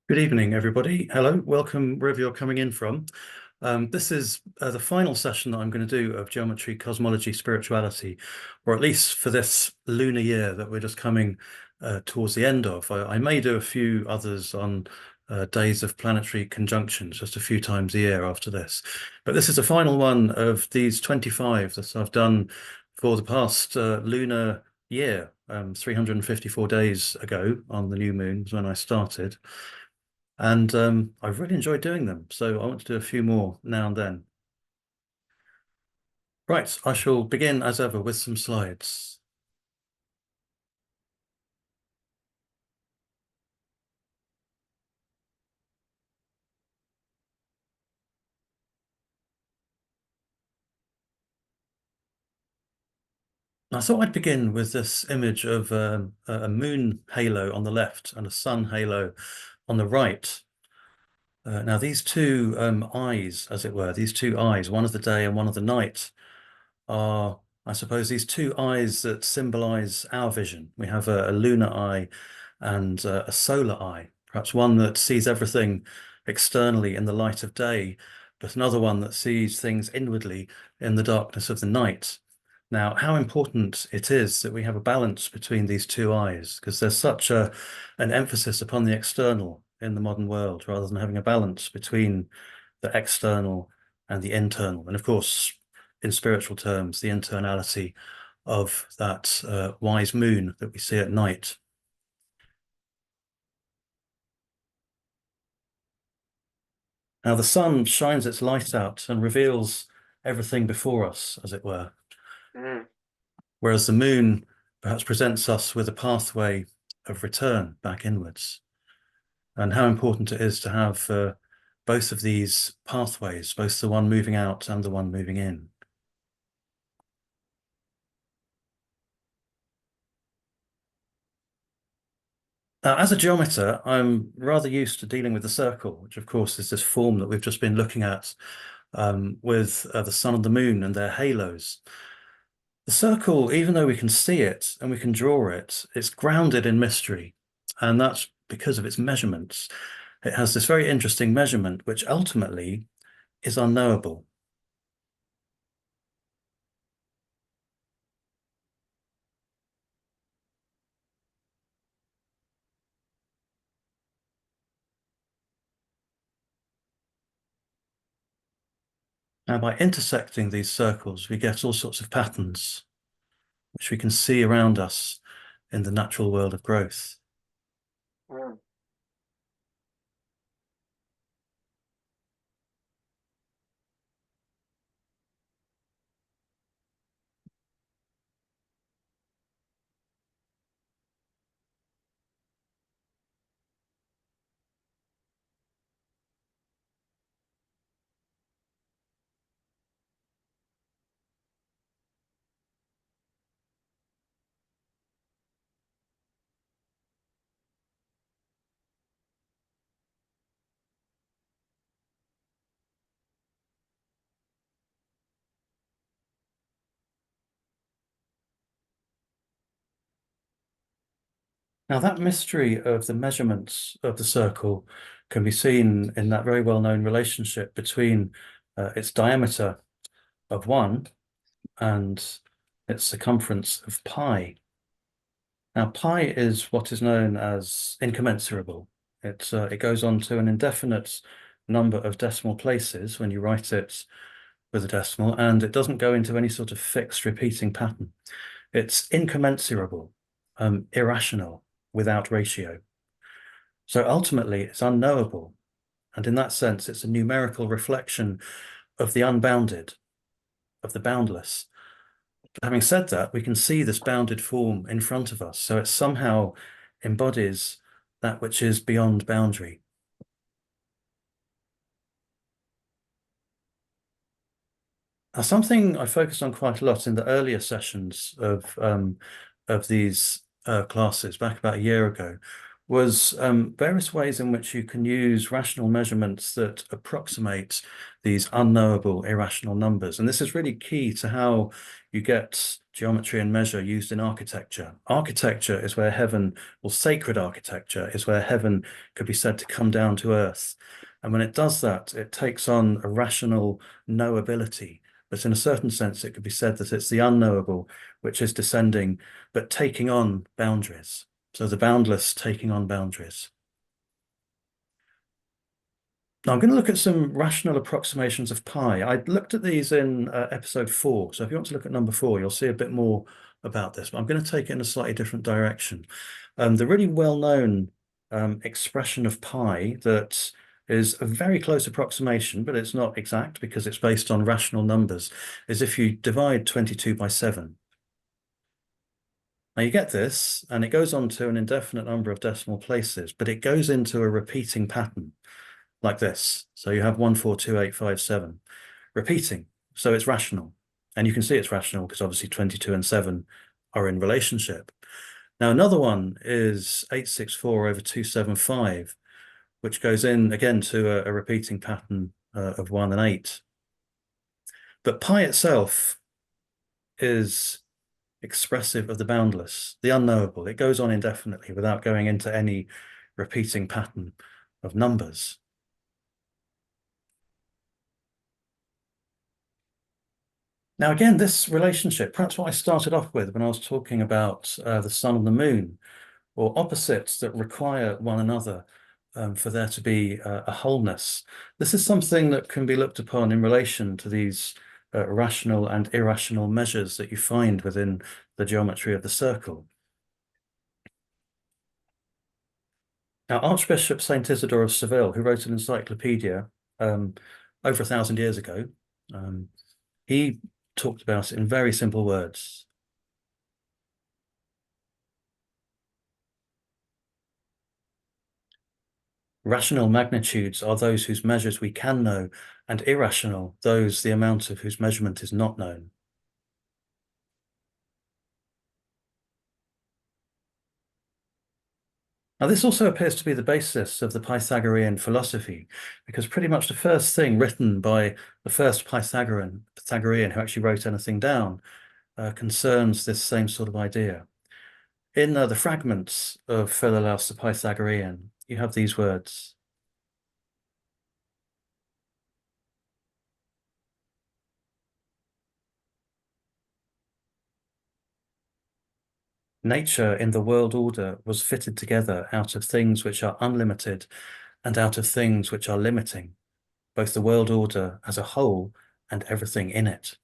Good evening, everybody. Hello, welcome wherever you're coming in from. This is the final session that I'm going to do of Geometry, Cosmology, Spirituality, or at least for this lunar year that we're just coming towards the end of. I may do a few others on days of planetary conjunctions, just a few times a year after this. But this is the final one of these 25 that I've done for the past lunar year. 354 days ago on the new moon was when I started. And I've really enjoyed doing them. So I want to do a few more now and then. Right, I shall begin as ever with some slides. I thought I'd begin with this image of a moon halo on the left and a sun halo on the right. Now, these two eyes, as it were, these two eyes, one of the day and one of the night, are, I suppose, these two eyes that symbolize our vision. We have a lunar eye and a solar eye, perhaps one that sees everything externally in the light of day, but another one that sees things inwardly in the darkness of the night. Now, how important it is that we have a balance between these two eyes, because there's such an emphasis upon the external in the modern world, rather than having a balance between the external and the internal. And of course, in spiritual terms, the internality of that wise moon that we see at night. Now, the sun shines its light out and reveals everything before us, as it were, whereas the moon perhaps presents us with a pathway of return back inwards. And how important it is to have both of these pathways, both the one moving out and the one moving in. As a geometer, I'm rather used to dealing with the circle, which of course is this form that we've just been looking at with the sun and the moon and their halos. The circle, even though we can see it and we can draw it, it's grounded in mystery, and that's because of its measurements. It has this very interesting measurement, which ultimately is unknowable. Now, by intersecting these circles, we get all sorts of patterns, which we can see around us in the natural world of growth. Now, that mystery of the measurements of the circle can be seen in that very well-known relationship between its diameter of 1 and its circumference of pi. Now, pi is what is known as incommensurable. It goes on to an indefinite number of decimal places when you write it with a decimal, and it doesn't go into any sort of fixed repeating pattern. It's incommensurable, irrational, without ratio. So ultimately, it's unknowable. And in that sense, it's a numerical reflection of the unbounded, of the boundless. But having said that, we can see this bounded form in front of us. So it somehow embodies that which is beyond boundary. Now, something I focused on quite a lot in the earlier sessions of these classes back about a year ago was various ways in which you can use rational measurements that approximate these unknowable irrational numbers. And this is really key to how you get geometry and measure used in architecture. Architecture is where heaven, or sacred architecture, is where heaven could be said to come down to earth. And when it does that, it takes on a rational knowability. But in a certain sense, it could be said that it's the unknowable which is descending, but taking on boundaries. So the boundless taking on boundaries. Now I'm going to look at some rational approximations of pi. I looked at these in episode 4. So if you want to look at number 4, you'll see a bit more about this, but I'm going to take it in a slightly different direction. The really well-known expression of pi that is a very close approximation, but it's not exact because it's based on rational numbers, is if you divide 22 by 7. Now you get this, and it goes on to an indefinite number of decimal places, but it goes into a repeating pattern like this. So you have 142857 repeating. So it's rational. And you can see it's rational because obviously 22 and 7 are in relationship. Now another one is 864 over 275, which goes in again to a repeating pattern of 1 and 8. But pi itself is expressive of the boundless, the unknowable. It goes on indefinitely without going into any repeating pattern of numbers. Now, again, this relationship, perhaps what I started off with when I was talking about the sun and the moon, or opposites that require one another for there to be a wholeness. This is something that can be looked upon in relation to these rational and irrational measures that you find within the geometry of the circle. Now, Archbishop St. Isidore of Seville, who wrote an encyclopedia over 1,000 years ago, he talked about it in very simple words. Rational magnitudes are those whose measures we can know, and irrational, those the amount of whose measurement is not known. Now, this also appears to be the basis of the Pythagorean philosophy, because pretty much the first thing written by the first Pythagorean who actually wrote anything down concerns this same sort of idea. In the fragments of Philolaus the Pythagorean, you have these words. Nature in the world order was fitted together out of things which are unlimited and out of things which are limiting, both the world order as a whole and everything in it.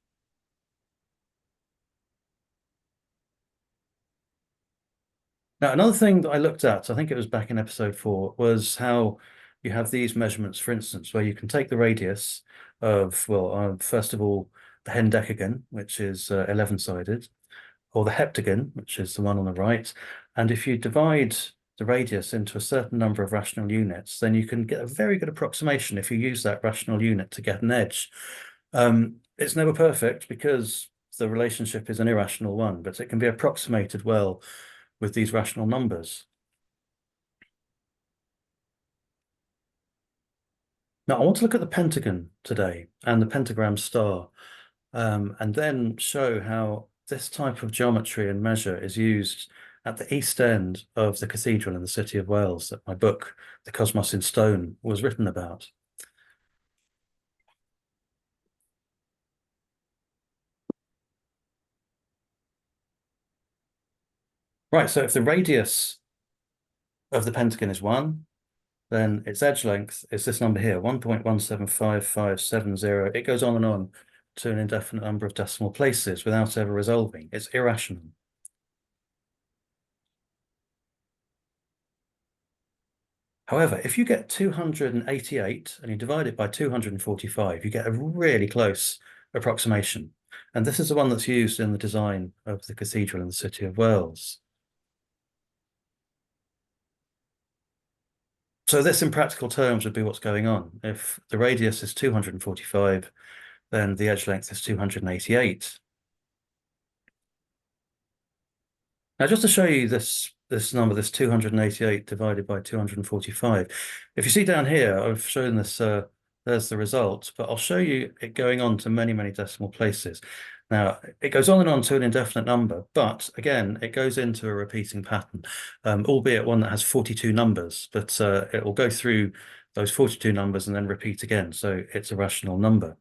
Now, another thing that I looked at, I think it was back in episode 4, was how you have these measurements, for instance, where you can take the radius of, well, first of all, the hendecagon, which is 11-sided, or the heptagon, which is the one on the right. And if you divide the radius into a certain number of rational units, then you can get a very good approximation if you use that rational unit to get an edge. It's never perfect because the relationship is an irrational one, but it can be approximated well with these rational numbers. Now, I want to look at the pentagon today and the pentagram star, and then show how this type of geometry and measure is used at the east end of the cathedral in the city of Wales that my book, The Cosmos in Stone, was written about. Right, so if the radius of the pentagon is 1, then its edge length is this number here, 1.175570. It goes on to an indefinite number of decimal places without ever resolving. It's irrational. However, if you get 288 and you divide it by 245, you get a really close approximation. And this is the one that's used in the design of the cathedral in the city of Wells. So this in practical terms would be what's going on. If the radius is 245, then the edge length is 288. Now, just to show you this number, this 288 divided by 245, if you see down here, I've shown this, there's the result, but I'll show you it going on to many, many decimal places. Now, it goes on and on to an indefinite number, but again, it goes into a repeating pattern, albeit one that has 42 numbers, but it will go through those 42 numbers and then repeat again. So it's a rational number.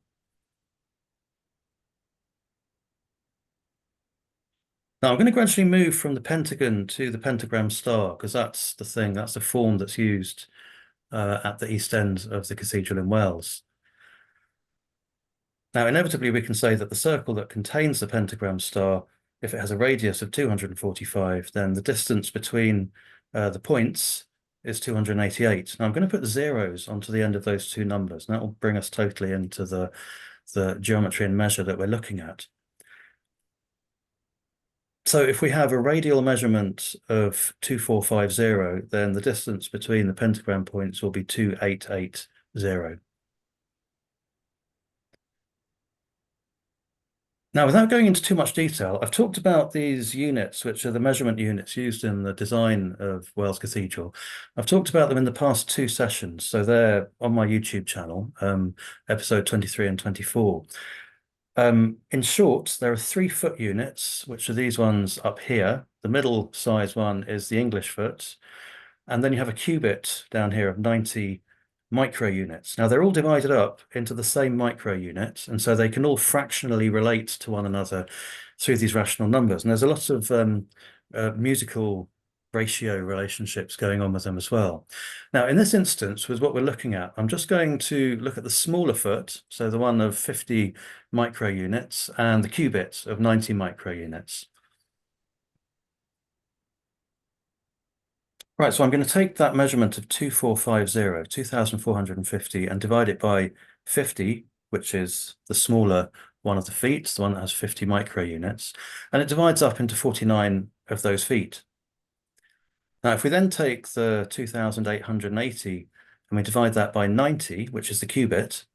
Now, I'm going to gradually move from the pentagon to the pentagram star, because that's the thing, that's the form that's used at the east end of the cathedral in Wells. Now, inevitably, we can say that the circle that contains the pentagram star, if it has a radius of 245, then the distance between the points is 288. Now, I'm going to put zeros onto the end of those two numbers, and that will bring us totally into the geometry and measure that we're looking at. So if we have a radial measurement of 2450, then the distance between the pentagram points will be 2880. Now, without going into too much detail, I've talked about these units, which are the measurement units used in the design of Wells Cathedral. I've talked about them in the past two sessions, so they're on my YouTube channel, episode 23 and 24. In short, there are 3-foot units, which are these ones up here. The middle size one is the English foot, and then you have a cubit down here of 90 micro units. Now, they're all divided up into the same micro unit, and so they can all fractionally relate to one another through these rational numbers. And there's a lot of musical ratio relationships going on with them as well. Now, in this instance, with what we're looking at, I'm just going to look at the smaller foot, so the one of 50 micro units, and the cubit of 90 micro units. Right, so I'm going to take that measurement of 2450, 2450, and divide it by 50, which is the smaller one of the feet, the one that has 50 micro units, and it divides up into 49 of those feet. Now, if we then take the 2880 and we divide that by 90, which is the cubit,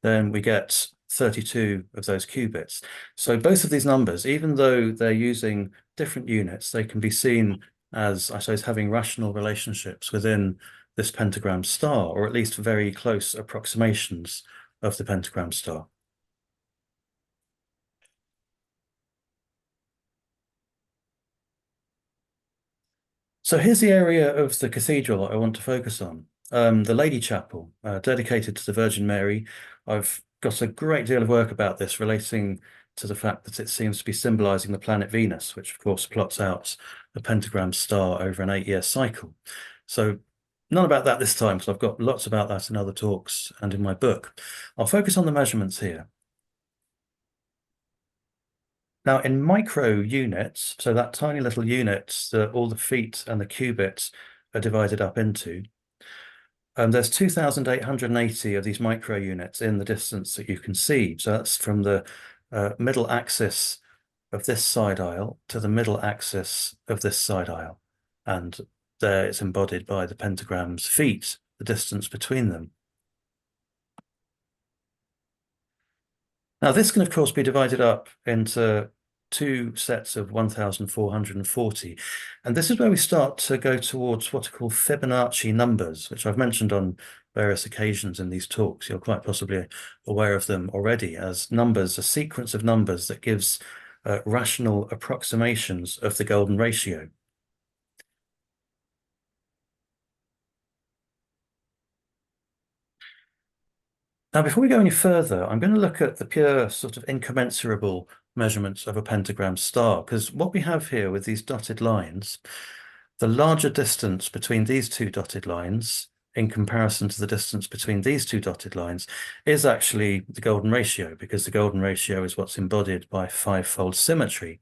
then we get 32 of those cubits. So both of these numbers, even though they're using different units, they can be seen as, I suppose, having rational relationships within this pentagram star, or at least very close approximations of the pentagram star. So here's the area of the cathedral I want to focus on. The Lady Chapel, dedicated to the Virgin Mary. I've got a great deal of work about this relating to the fact that it seems to be symbolizing the planet Venus, which of course plots out a pentagram star over an 8-year cycle. So none about that this time, because I've got lots about that in other talks and in my book. I'll focus on the measurements here. Now, in micro units, so that tiny little unit that all the feet and the cubits are divided up into, there's 2,880 of these micro units in the distance that you can see. So that's from the middle axis of this side aisle to the middle axis of this side aisle. And there it's embodied by the pentagram's feet, the distance between them. Now, this can, of course, be divided up into two sets of 1,440. And this is where we start to go towards what are called Fibonacci numbers, which I've mentioned on various occasions in these talks. You're quite possibly aware of them already as numbers, a sequence of numbers that gives rational approximations of the golden ratio. Now, before we go any further, I'm going to look at the pure sort of incommensurable measurements of a pentagram star, because what we have here with these dotted lines, the larger distance between these two dotted lines in comparison to the distance between these two dotted lines is actually the golden ratio, because the golden ratio is what's embodied by five-fold symmetry.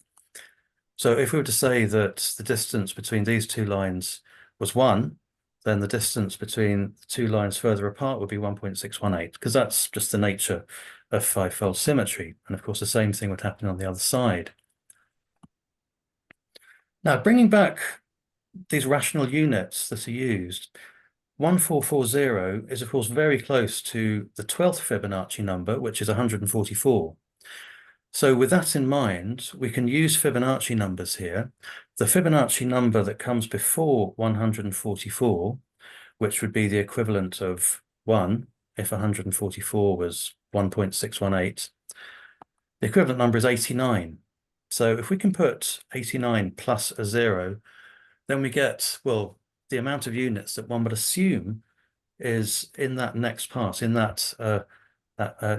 So if we were to say that the distance between these two lines was 1, then the distance between the two lines further apart would be 1.618, because that's just the nature of five-fold symmetry. And of course, the same thing would happen on the other side. Now, bringing back these rational units that are used, 1440 is, of course, very close to the 12th Fibonacci number, which is 144. So with that in mind, we can use Fibonacci numbers here. The Fibonacci number that comes before 144, which would be the equivalent of 1 if 144 was 1.618, the equivalent number is 89. So if we can put 89 plus a 0, then we get, well, the amount of units that one would assume is in that next pass, in that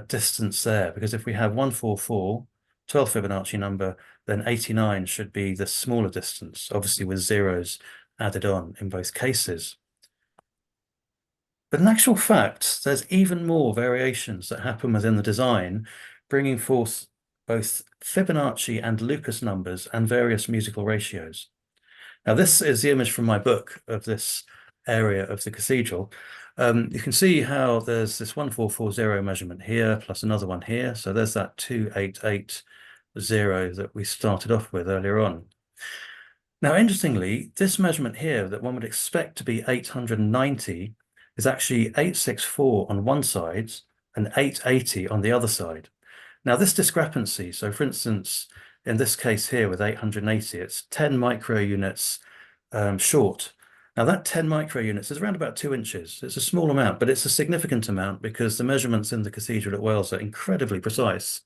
distance there. Because if we have 144, 12th Fibonacci number, then 89 should be the smaller distance, obviously with zeros added on in both cases. But in actual fact, there's even more variations that happen within the design, bringing forth both Fibonacci and Lucas numbers and various musical ratios. Now, this is the image from my book of this area of the cathedral. You can see how there's this 1440 measurement here, plus another one here. So there's that 2880 that we started off with earlier on. Now, interestingly, this measurement here that one would expect to be 890 is actually 864 on one side and 880 on the other side. Now, this discrepancy, so for instance, in this case here with 880, it's 10 micro units short. Now, that 10 micro units is around about 2 inches. It's a small amount, but it's a significant amount because the measurements in the cathedral at Wells are incredibly precise.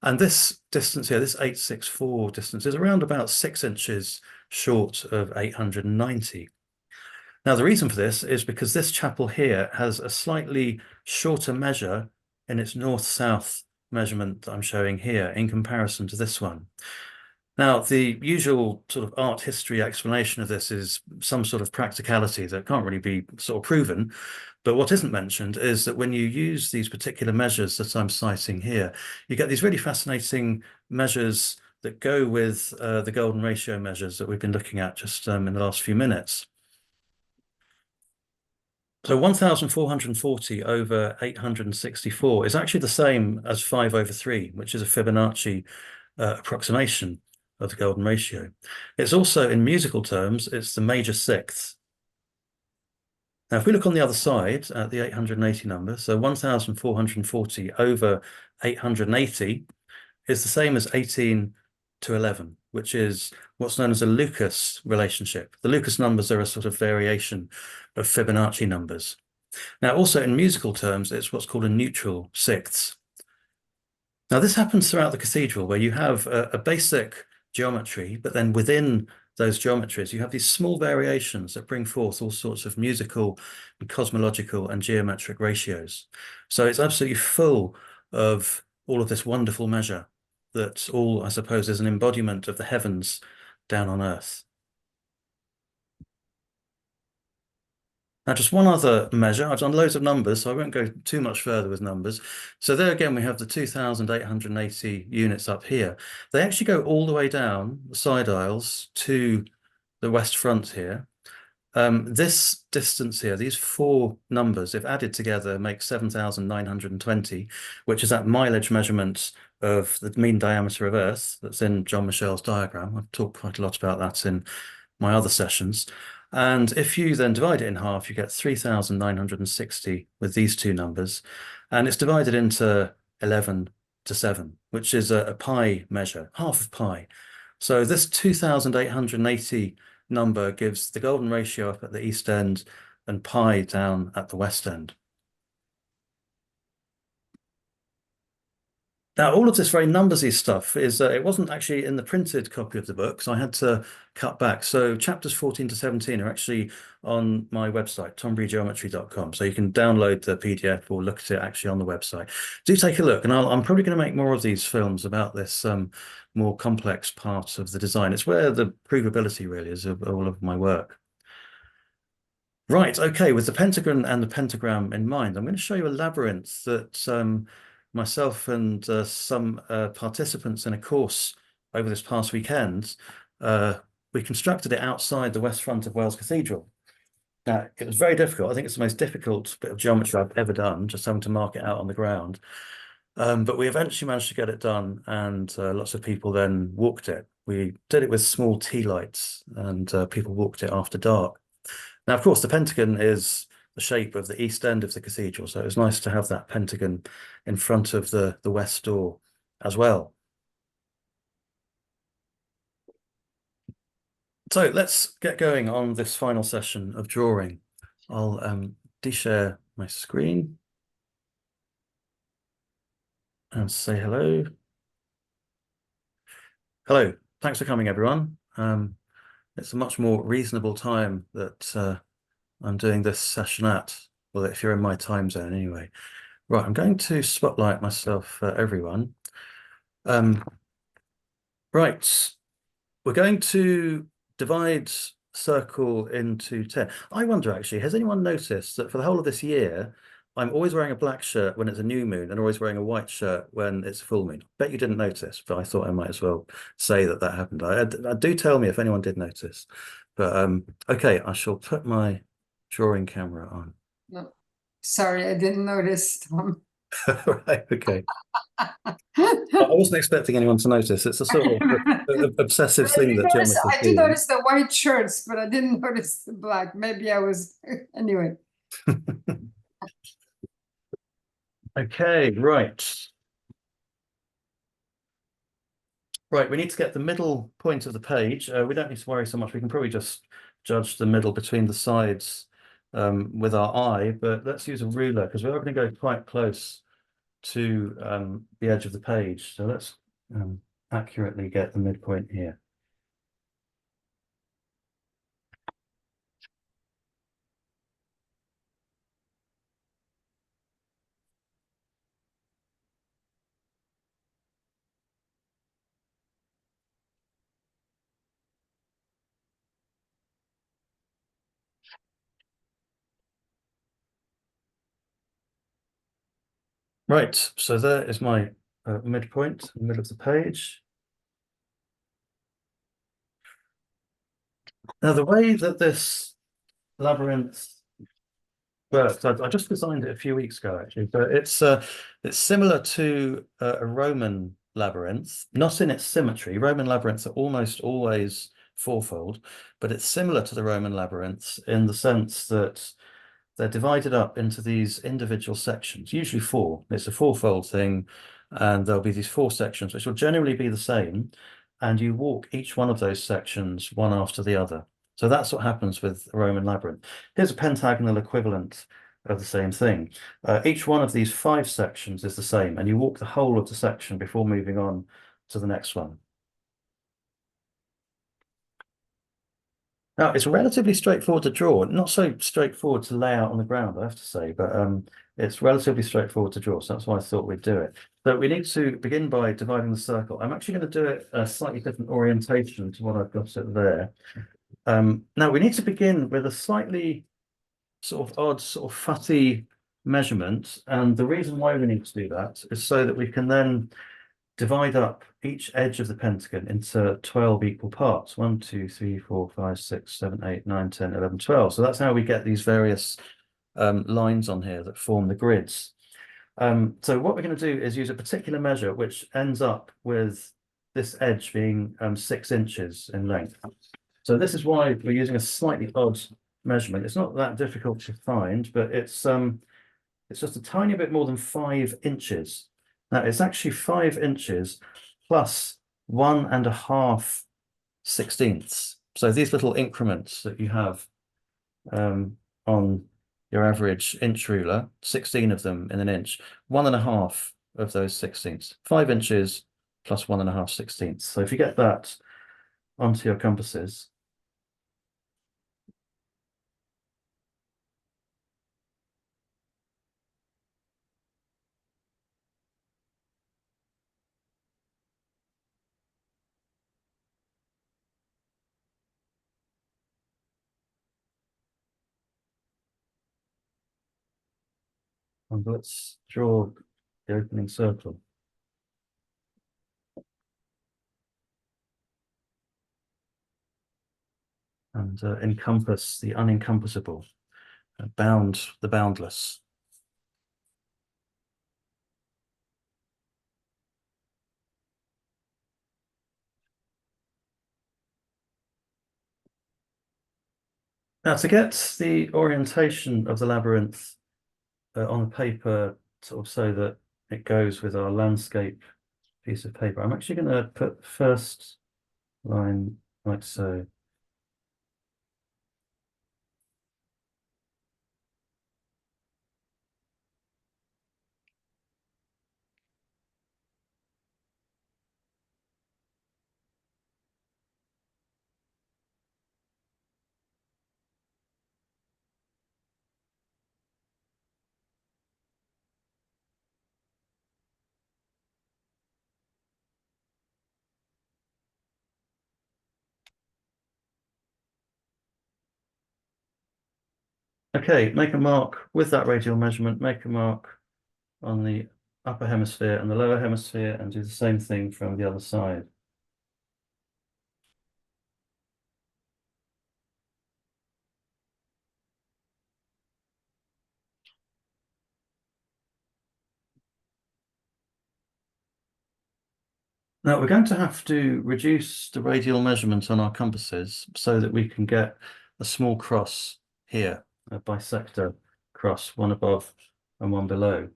And this distance here, this 864 distance, is around about 6 inches short of 890. Now, the reason for this is because this chapel here has a slightly shorter measure in its north-south measurement that I'm showing here in comparison to this one. Now, the usual sort of art history explanation of this is some sort of practicality that can't really be sort of proven. But what isn't mentioned is that when you use these particular measures that I'm citing here, you get these really fascinating measures that go with the golden ratio measures that we've been looking at just in the last few minutes. So 1440 over 864 is actually the same as 5/3, which is a Fibonacci approximation of the golden ratio. It's also, in musical terms, it's the major sixth. Now, if we look on the other side at the 880 number, so 1440 over 880 is the same as 18 to 11, which is what's known as a Lucas relationship. The Lucas numbers are a sort of variation of Fibonacci numbers. Now, also in musical terms, it's what's called a neutral sixths. Now, this happens throughout the cathedral where you have a basic geometry, but then within those geometries, you have these small variations that bring forth all sorts of musical and cosmological and geometric ratios. So it's absolutely full of all of this wonderful measure that all, I suppose, is an embodiment of the heavens down on earth. Now, just one other measure. I've done loads of numbers, so I won't go too much further with numbers. So there again, we have the 2,880 units up here. They actually go all the way down the side aisles to the west front here. This distance here, these four numbers, if added together, make 7,920, which is that mileage measurement of the mean diameter of Earth that's in John Michel's diagram. I've talked quite a lot about that in my other sessions. And if you then divide it in half, you get 3,960 with these two numbers. And it's divided into 11 to 7, which is a pi measure, half of pi. So this 2,880 number gives the golden ratio up at the east end and pi down at the west end. Now, all of this very numbersy stuff is, it wasn't actually in the printed copy of the book, so I had to cut back. So chapters 14 to 17 are actually on my website, tomburygeometry.com. So you can download the PDF or look at it actually on the website. Do take a look, and I'm probably going to make more of these films about this more complex part of the design. It's where the provability really is of all of my work. Right, okay, with the pentagon and the pentagram in mind, I'm going to show you a labyrinth that myself and some participants in a course over this past weekend, we constructed it outside the west front of Wells Cathedral. Now, it was very difficult. I think it's the most difficult bit of geometry I've ever done, just having to mark it out on the ground. But we eventually managed to get it done, and lots of people then walked it. We did it with small tea lights, and people walked it after dark. Now, of course, the pentagon is the shape of the east end of the cathedral, so it was nice to have that pentagon in front of the west door as well. So let's get going on this final session of drawing. I'll de-share my screen and say hello. Hello, thanks for coming, everyone. It's a much more reasonable time that I'm doing this session at. Well, if you're in my time zone anyway. Right, I'm going to spotlight myself for everyone. Um, right, we're going to divide circle into 10. I wonder actually, has anyone noticed that for the whole of this year, I'm always wearing a black shirt when it's a new moon and always wearing a white shirt when it's a full moon? Bet you didn't notice, but I thought I might as well say that that happened. Do tell me if anyone did notice. But okay, I shall put my drawing camera on. No, sorry, I didn't notice, Tom. Right, okay. I wasn't expecting anyone to notice. It's a sort of obsessive thing that geometrists I did do. notice the white shirts, but I didn't notice the black. Maybe I was anyway. Okay, right. Right, we need to get the middle point of the page. We don't need to worry so much. We can probably just judge the middle between the sides with our eye, but let's use a ruler because we're going to go quite close to the edge of the page. So let's accurately get the midpoint here. Right, so there is my midpoint, in the middle of the page. Now, the way that this labyrinth works, I just designed it a few weeks ago, actually, but it's similar to a Roman labyrinth, not in its symmetry. Roman labyrinths are almost always fourfold, but it's similar to the Roman labyrinths in the sense that they're divided up into these individual sections, usually four. It's a fourfold thing, and there'll be these four sections, which will generally be the same, and you walk each one of those sections one after the other. So that's what happens with a Roman labyrinth. Here's a pentagonal equivalent of the same thing. Each one of these five sections is the same, and you walk the whole of the section before moving on to the next one. Now, it's relatively straightforward to draw, not so straightforward to lay out on the ground, I have to say, but it's relatively straightforward to draw, so that's why I thought we'd do it. So we need to begin by dividing the circle. I'm actually going to do it a slightly different orientation to what I've got it there. Now, we need to begin with a slightly sort of odd, sort of futty measurement, and the reason why we need to do that is so that we can then divide up each edge of the pentagon into 12 equal parts. 1, 2, 3, 4, 5, 6, 7, 8, 9, 10, 11, 12. So that's how we get these various lines on here that form the grids. So what we're going to do is use a particular measure which ends up with this edge being 6 inches in length. So this is why we're using a slightly odd measurement. It's not that difficult to find, but it's just a tiny bit more than 5 inches. Now it's actually 5 inches plus 1.5/16. So these little increments that you have on your average inch ruler, 16 of them in an inch, 1.5 of those 16ths, 5 inches plus 1.5/16. So if you get that onto your compasses, and let's draw the opening circle and encompass the unencompassable, bound the boundless. Now, to get the orientation of the labyrinth on the paper, sort of so that it goes with our landscape piece of paper, I'm actually going to put the first line like so. Okay, make a mark with that radial measurement, make a mark on the upper hemisphere and the lower hemisphere, and do the same thing from the other side. Now we're going to have to reduce the radial measurement on our compasses so that we can get a small cross here, a bisector cross, one above and one below.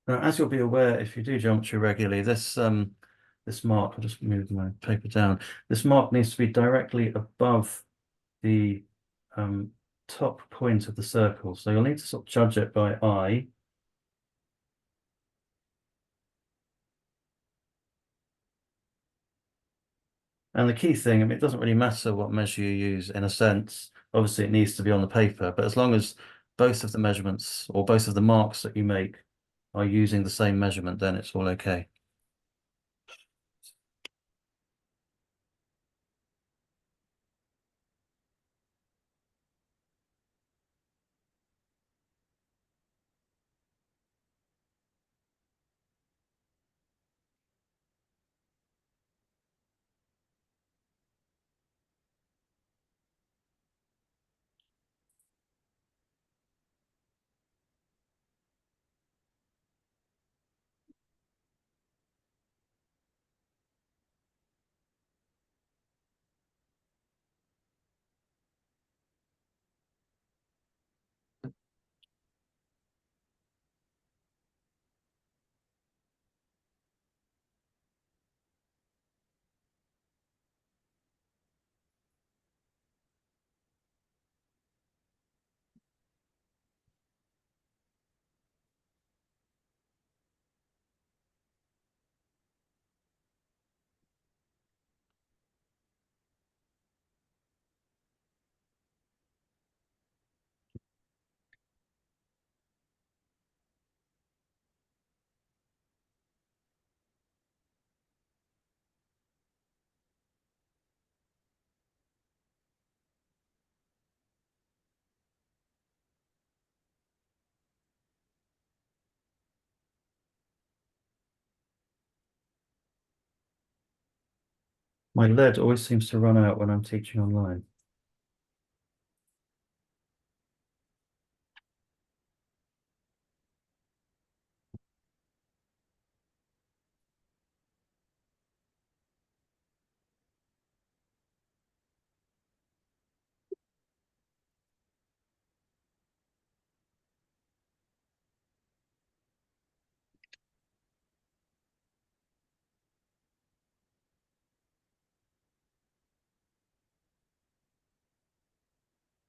Now, as you'll be aware, if you do geometry regularly, this mark, I'll just move my paper down. This mark needs to be directly above the top point of the circle. So you'll need to sort of judge it by eye. And the key thing, I mean, it doesn't really matter what measure you use in a sense. Obviously, it needs to be on the paper, but as long as both of the measurements or both of the marks that you make are using the same measurement, then it's all okay. My lead always seems to run out when I'm teaching online.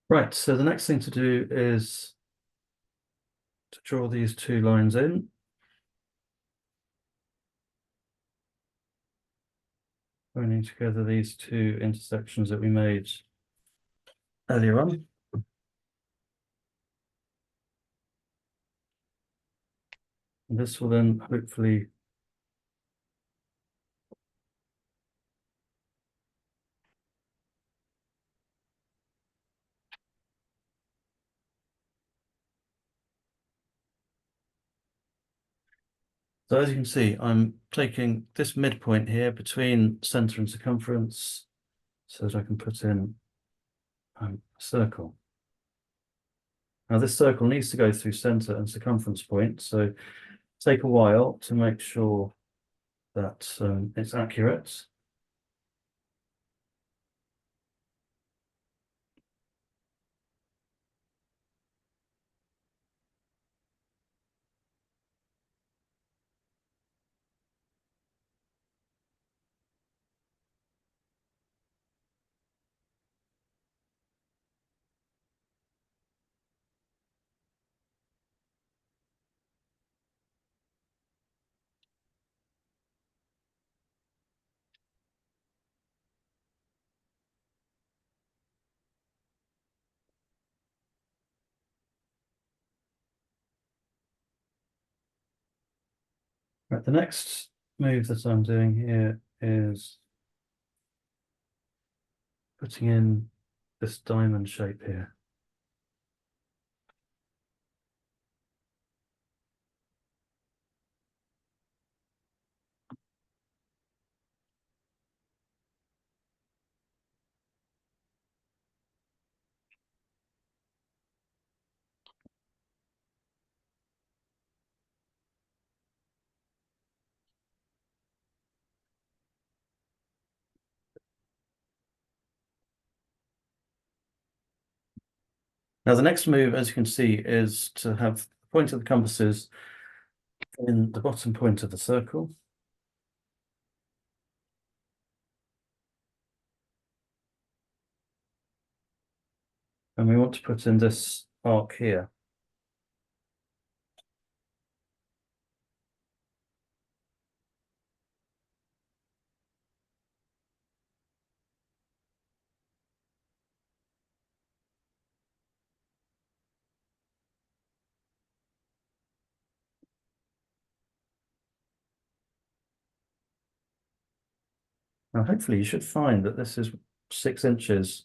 Right, so the next thing to do is to draw these two lines in. Joining together these two intersections that we made earlier on. And this will then hopefully so as you can see, I'm taking this midpoint here between center and circumference so that I can put in a circle. Now this circle needs to go through center and circumference point, so take a while to make sure that it's accurate. Right, the next move that I'm doing here is putting in this diamond shape here. Now the next move, as you can see, is to have the point of the compasses in the bottom point of the circle. And we want to put in this arc here. Now, hopefully you should find that this is 6 inches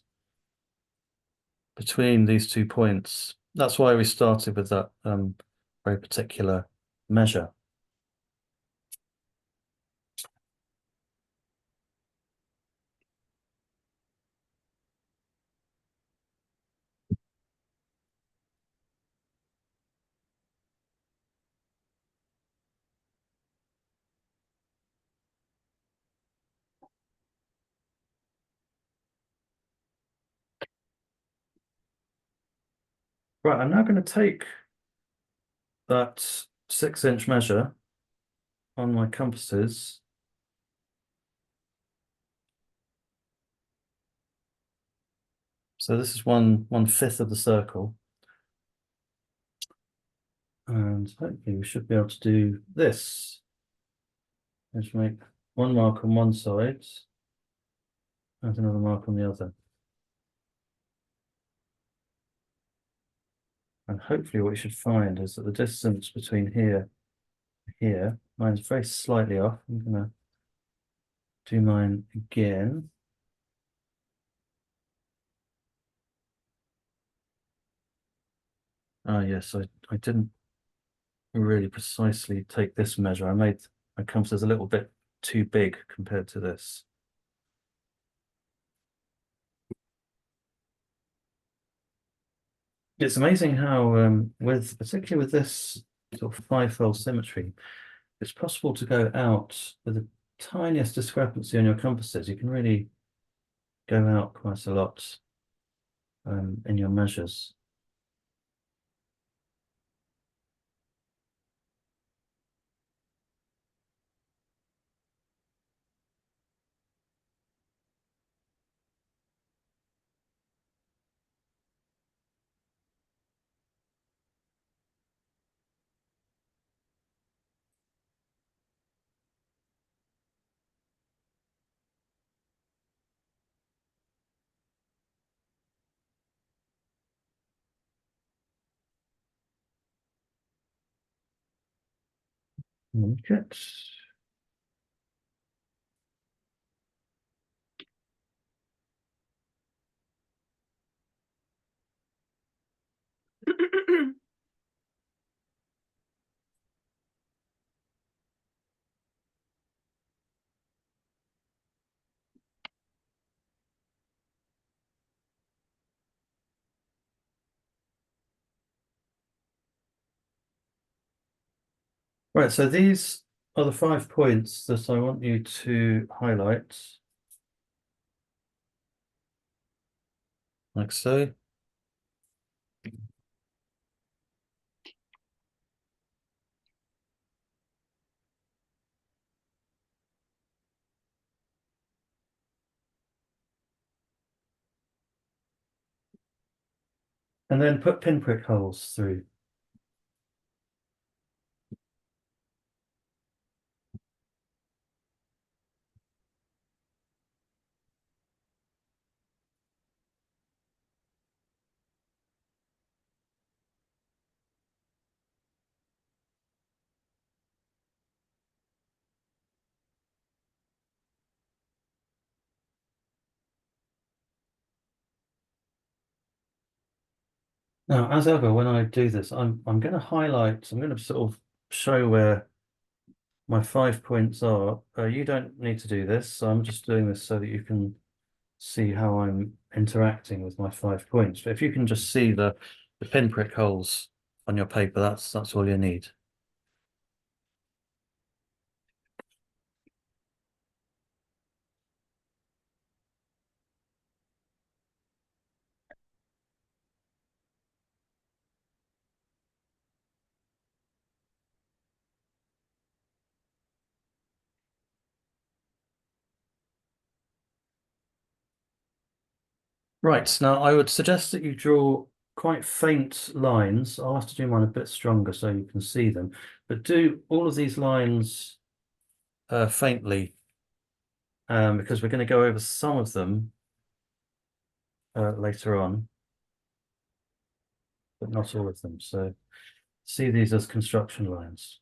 between these 2 points. That's why we started with that very particular measure. Right, I'm now going to take that 6-inch measure on my compasses. So this is 1/5 of the circle. And hopefully we should be able to do this. Let's make one mark on one side and another mark on the other. And hopefully what you should find is that the distance between here and here, mine's very slightly off. I'm going to do mine again. Ah, yes, I didn't really precisely take this measure. I made my compasses a little bit too big compared to this. It's amazing how, particularly with this sort of 5-fold symmetry, it's possible to go out with the tiniest discrepancy on your compasses. You can really go out quite a lot in your measures. Okay. Right, so these are the 5 points that I want you to highlight, like so. And then put pinprick holes through. Now, as ever, when I do this, I'm going to highlight. I'm going to sort of show where my 5 points are. You don't need to do this. So I'm just doing this so that you can see how I'm interacting with my 5 points. But if you can just see the pinprick holes on your paper, that's all you need. Right, now I would suggest that you draw quite faint lines. I'll have to do mine a bit stronger so you can see them, but do all of these lines faintly, because we're going to go over some of them later on, but not all of them. So see these as construction lines.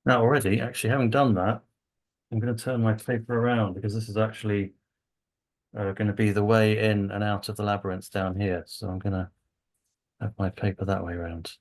Now already, actually having done that, I'm going to turn my paper around because this is actually going to be the way in and out of the labyrinth down here. So I'm going to have my paper that way around.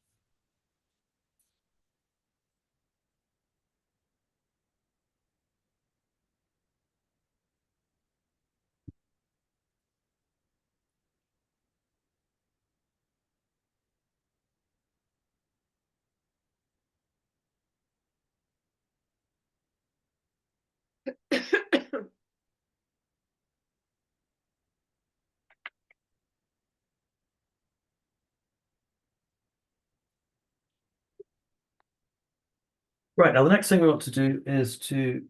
Right, now the next thing we want to do is to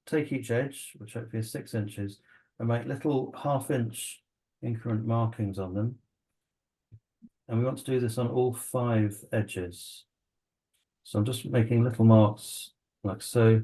take each edge, which hopefully is 6 inches, and make little half-inch increment markings on them. And we want to do this on all 5 edges. So I'm just making little marks like so.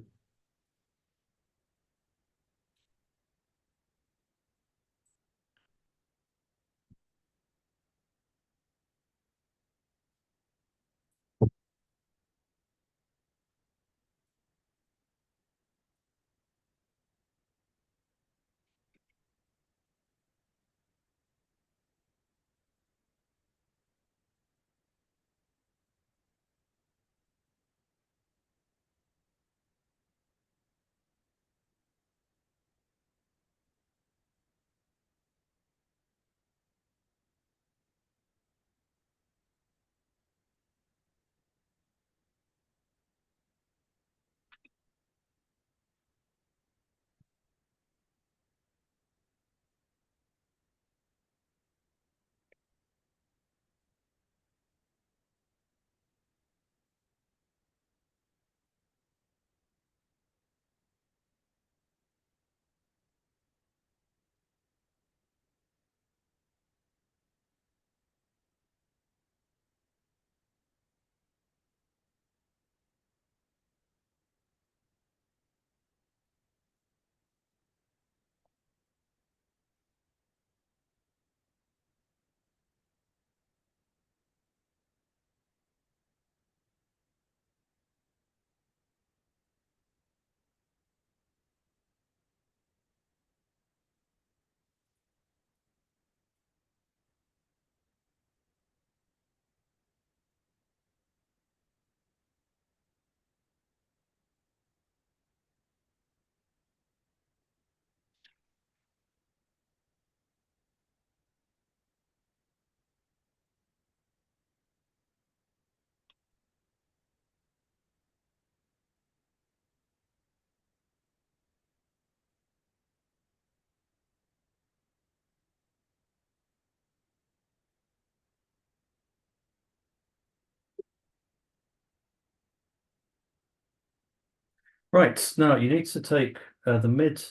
Right, now you need to take the mid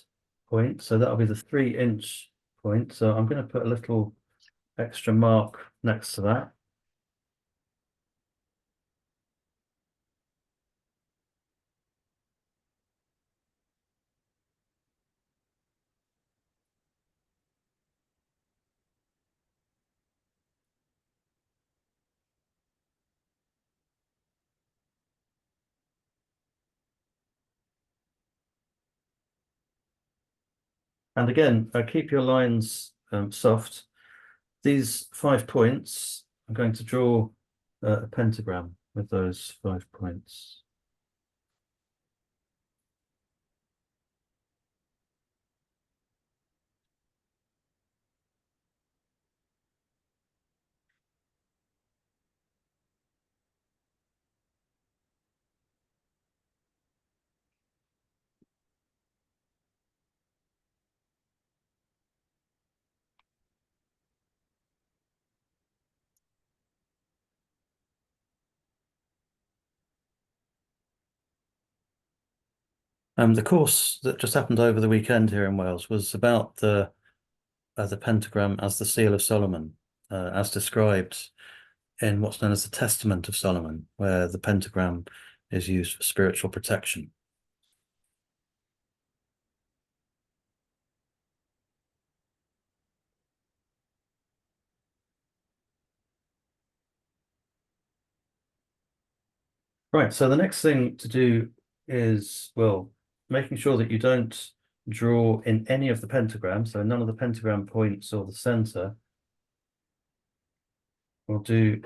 point, so that'll be the 3 inch point. So I'm going to put a little extra mark next to that. And again, keep your lines soft. These 5 points, I'm going to draw a pentagram with those 5 points. The course that just happened over the weekend here in Wales was about the pentagram as the seal of Solomon, as described in what's known as the Testament of Solomon, where the pentagram is used for spiritual protection. Right, so the next thing to do is, well, making sure that you don't draw in any of the pentagrams, so none of the pentagram points or the center. We'll do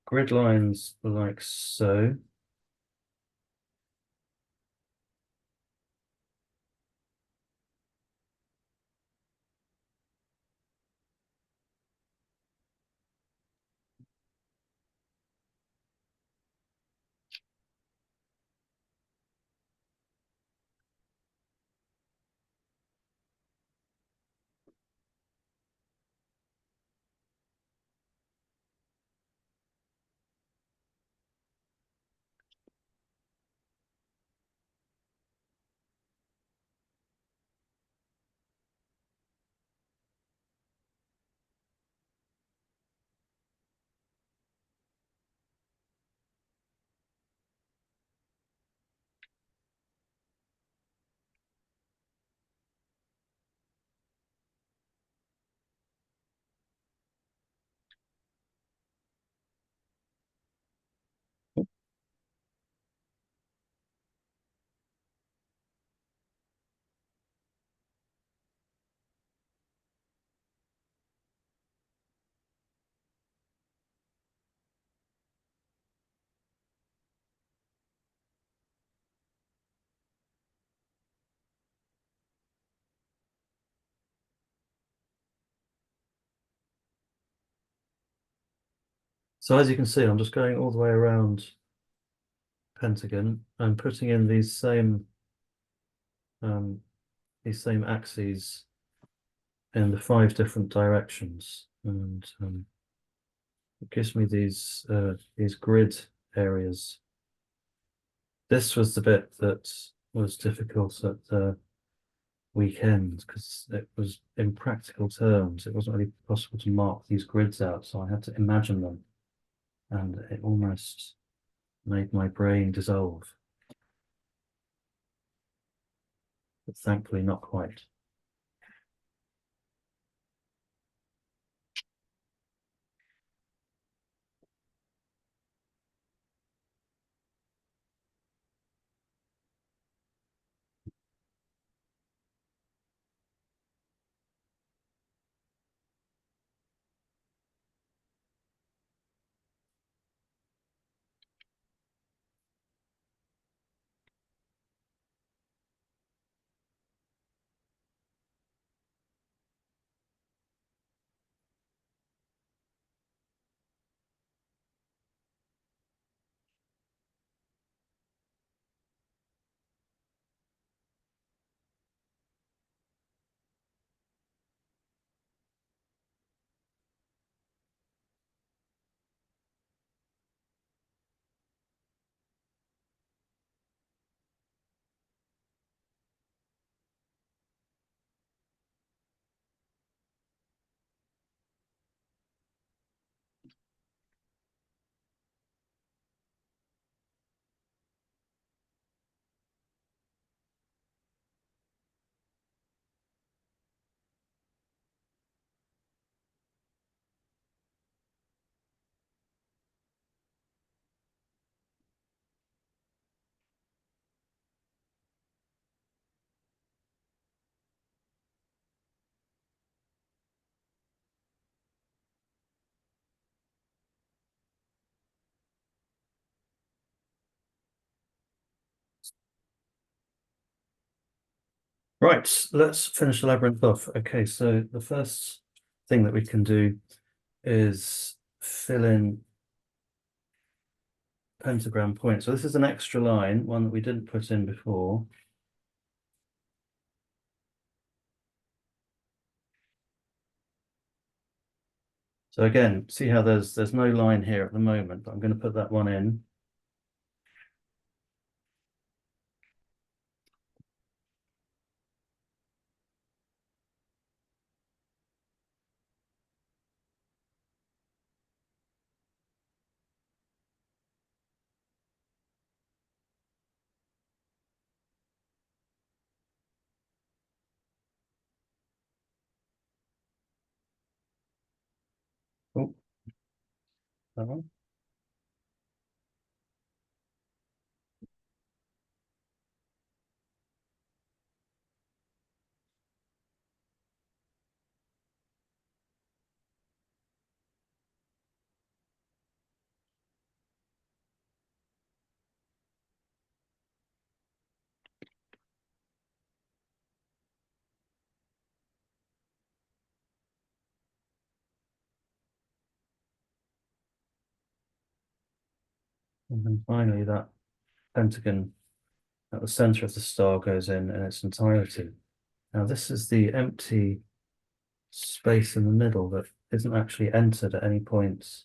grid lines like so. So as you can see, I'm just going all the way around pentagon and putting in these same axes in the 5 different directions, and it gives me these grid areas. This was the bit that was difficult at the weekend because it was, in practical terms, it wasn't really possible to mark these grids out, so I had to imagine them, and it almost made my brain dissolve, but thankfully not quite. Right, let's finish the labyrinth off. Okay, so the first thing that we can do is fill in pentagram point. So this is an extra line, one that we didn't put in before. So again, see how there's no line here at the moment, but I'm going to put that one in. Oh, that one. And then finally that pentagon at the center of the star goes in its entirety. Now this is the empty space in the middle that isn't actually entered at any point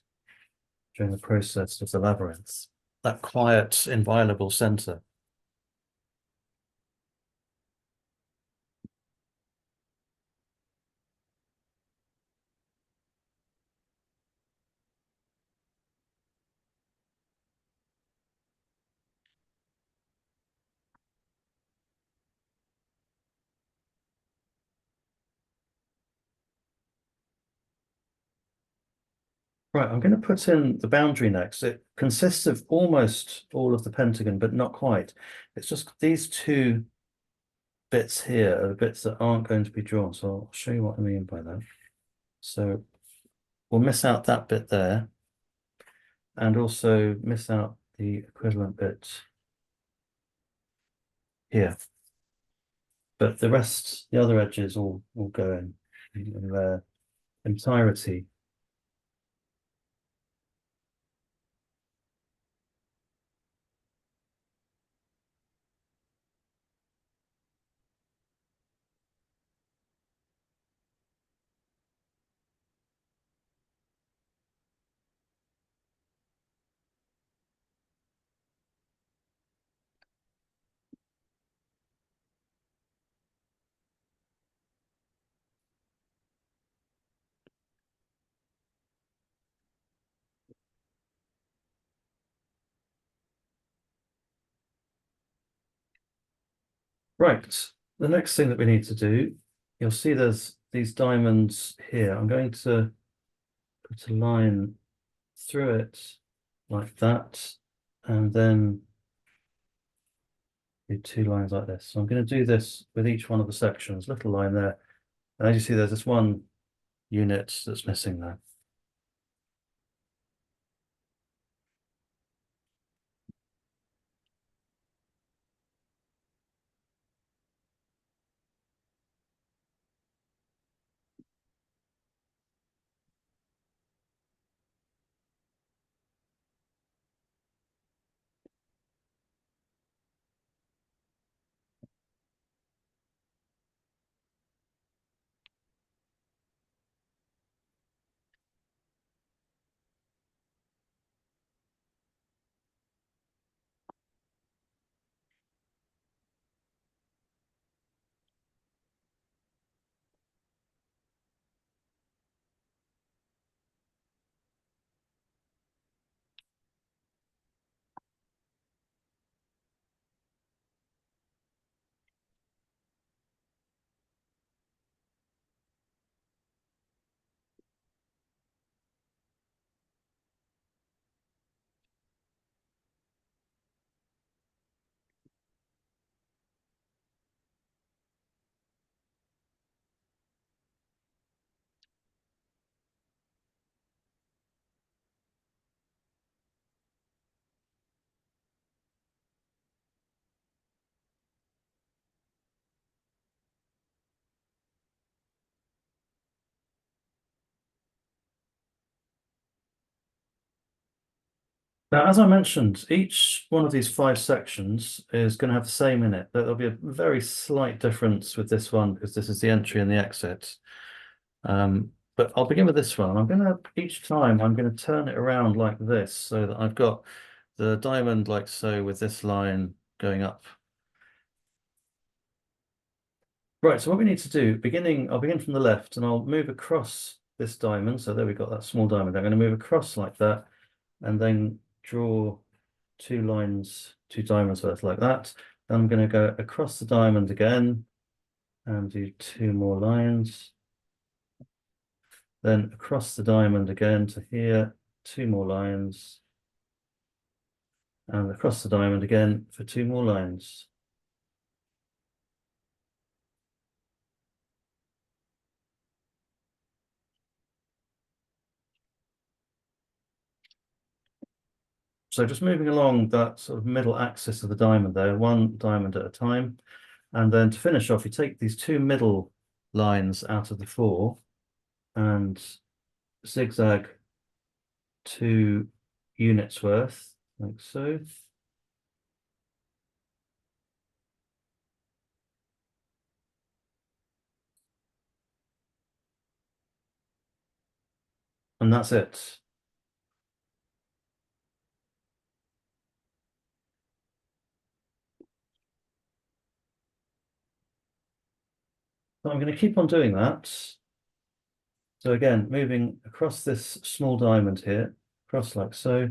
during the process of the labyrinth. That quiet, inviolable center. Right, I'm going to put in the boundary next. It consists of almost all of the pentagon, but not quite. It's just these two bits here are the bits that aren't going to be drawn. So I'll show you what I mean by that. So we'll miss out that bit there and also miss out the equivalent bit here. But the rest, the other edges will go in their entirety. Right, the next thing that we need to do, you'll see there's these diamonds here. I'm going to put a line through it like that, and then do two lines like this. So I'm going to do this with each one of the sections, little line there. And as you see, there's this one unit that's missing there. Now, as I mentioned, each one of these five sections is going to have the same in it. There'll be a very slight difference with this one because this is the entry and the exit. But I'll begin with this one. Each time I'm going to turn it around like this so that I've got the diamond like so with this line going up. Right, so what we need to do, I'll begin from the left and I'll move across this diamond. So there we've got that small diamond. I'm going to move across like that and then draw two lines, two diamonds worth like that. Then I'm going to go across the diamond again and do two more lines. Then across the diamond again to here, two more lines. And across the diamond again for two more lines. So just moving along that sort of middle axis of the diamond there, one diamond at a time. And then to finish off, you take these two middle lines out of the four and zigzag 2 units worth, like so. And that's it. So I'm going to keep on doing that. So again, moving across this small diamond here, across like so,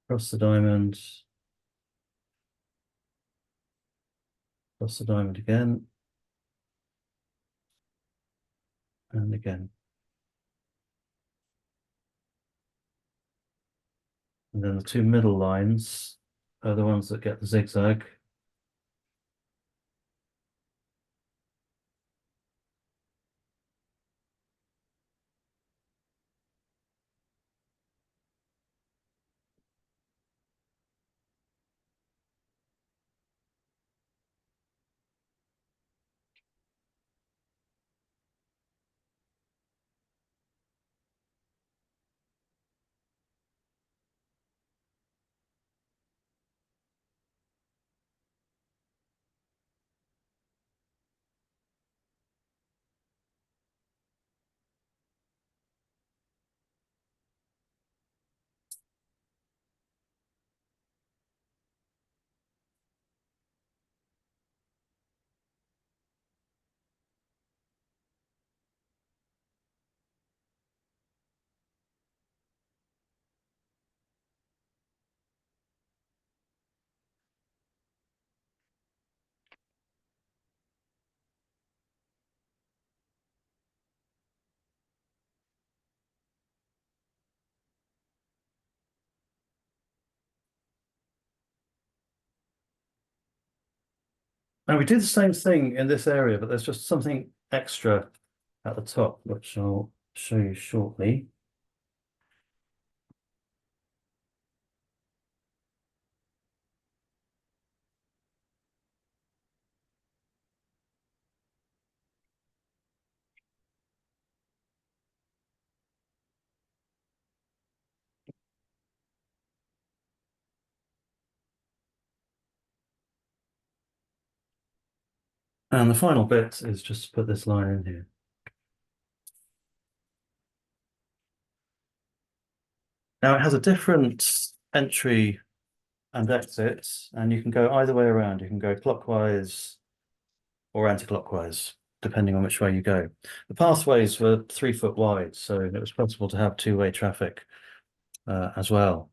across the diamond again, and again. And then the two middle lines are the ones that get the zigzag. And we do the same thing in this area, but there's just something extra at the top, which I'll show you shortly. And the final bit is just to put this line in here. Now it has a different entry and exit, and you can go either way around. You can go clockwise or anti-clockwise, depending on which way you go. The pathways were 3 foot wide, so it was possible to have two-way traffic as well.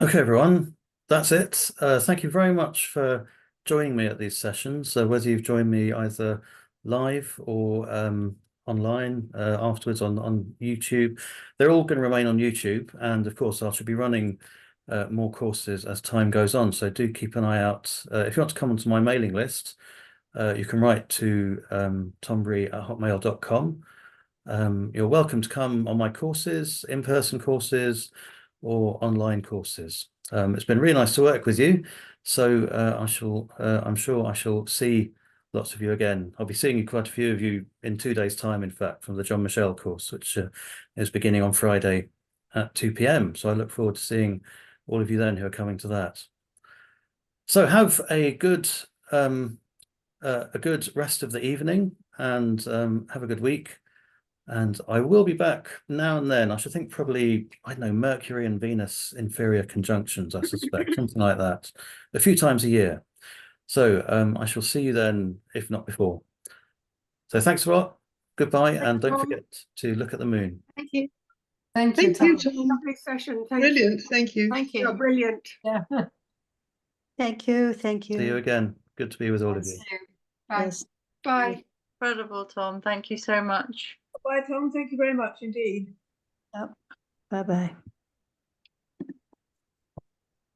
Okay, everyone, that's it. Thank you very much for joining me at these sessions. So whether you've joined me either live or online afterwards on YouTube, they're all going to remain on YouTube. And of course, I should be running more courses as time goes on. So do keep an eye out. If you want to come onto my mailing list, you can write to tombury@hotmail.com. You're welcome to come on my courses, in-person courses, or online courses. It's been really nice to work with you. So I'm sure I shall see lots of you again. I'll be seeing quite a few of you in 2 days' time, in fact, from the John Michel course, which is beginning on Friday at 2 p.m. So I look forward to seeing all of you then who are coming to that. So have a good rest of the evening, and have a good week. And I will be back now and then. I should think probably, I don't know, Mercury and Venus inferior conjunctions, I suspect, something like that, a few times a year. So I shall see you then, if not before. So thanks a lot. Goodbye, and don't forget to look at the moon. Thank you. Thank you, Thank you, Tom. Tom. Lovely session. Thank Brilliant. Thank you. you. Thank You're you. brilliant. Yeah. Thank you. Thank you. See you again. Good to be with all of you. See you. Bye. Yes. Bye. Incredible, Tom. Thank you so much. Bye, Tom. Thank you very much indeed. Bye bye.